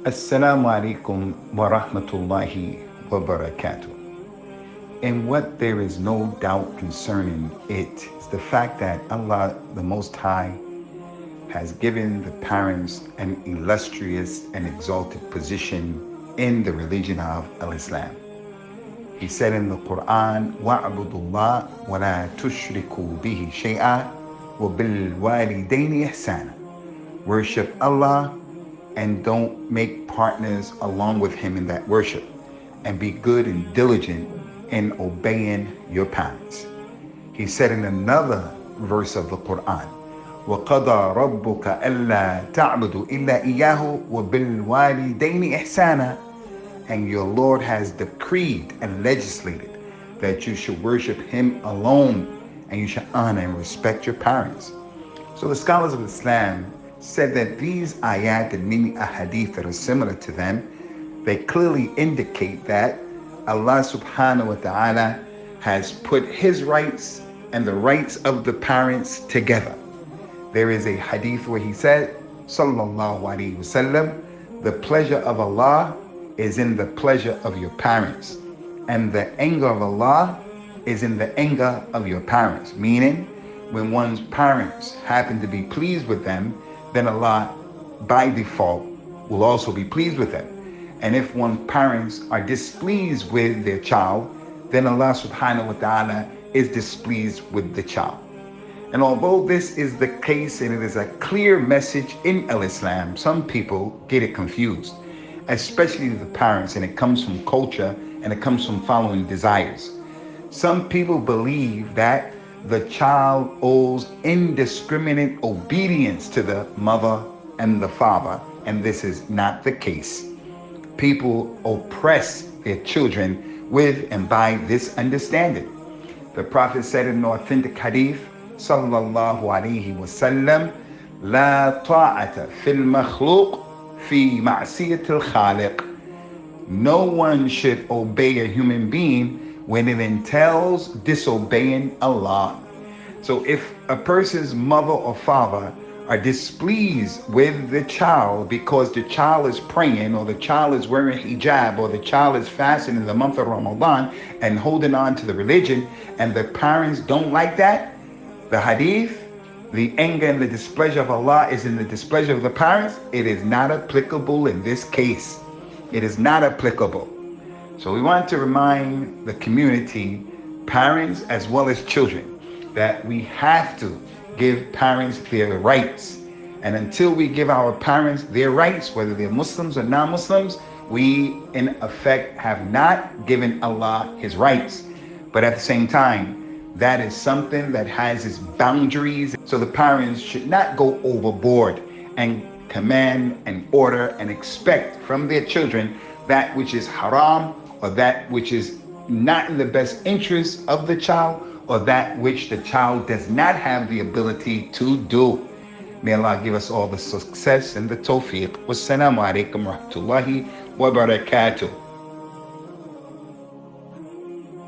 Assalamu alaikum wa rahmatullahi wa barakatuh. And what there is no doubt concerning it is the fact that Allah the Most High has given the parents an illustrious and exalted position in the religion of Al-Islam. He said in the Quran, وَاعْبُدُوا اللَّهَ وَلَا تُشْرِكُوا بِهِ شَيْئًا وَبِالْوَالِدَيْنِ إِحْسَانًا. Worship Allah and don't make partners along with Him in that worship, and be good and diligent in obeying your parents. He said in another verse of the Quran, وَقَضَى رَبُّكَ أَلَّا تَعْبُدُوا إِلَّا إِيَّاهُ وَبِالْوَالِدَيْنِ إِحْسَانًا. And your Lord has decreed and legislated that you should worship Him alone, and you should honor and respect your parents. So the scholars of Islam said that these ayat and many ahadith that are similar to them, they clearly indicate that Allah subhanahu wa ta'ala has put His rights and the rights of the parents together. There is a hadith where He said, sallallahu alaihi wasallam, the pleasure of Allah is in the pleasure of your parents, and the anger of Allah is in the anger of your parents. Meaning, when one's parents happen to be pleased with them, then Allah, by default, will also be pleased with them. And if one's parents are displeased with their child, then Allah subhanahu wa ta'ala is displeased with the child. And although this is the case and it is a clear message in Al-Islam, some people get it confused, especially the parents, and it comes from culture and it comes from following desires. Some people believe that the child owes indiscriminate obedience to the mother and the father, and this is not the case. People oppress their children with and by this understanding. The Prophet said in an authentic hadith, sallallahu alaihi wasallam, la ta'ata fil makhluq fi ma'siyatil khaliq. No one should obey a human being when it entails disobeying Allah. So if a person's mother or father are displeased with the child because the child is praying, or the child is wearing hijab, or the child is fasting in the month of Ramadan and holding on to the religion, and the parents don't like that, the hadith, the anger and the displeasure of Allah is in the displeasure of the parents, it is not applicable in this case. It is not applicable. So we want to remind the community, parents as well as children, that we have to give parents their rights. And until we give our parents their rights, whether they're Muslims or non-Muslims, we in effect have not given Allah His rights. But at the same time, that is something that has its boundaries. So the parents should not go overboard and command and order and expect from their children that which is haram, or that which is not in the best interest of the child, or that which the child does not have the ability to do. May Allah give us all the success and the tawfiq. Wassalamu alaikum wa rahmatullahi wa barakatuh.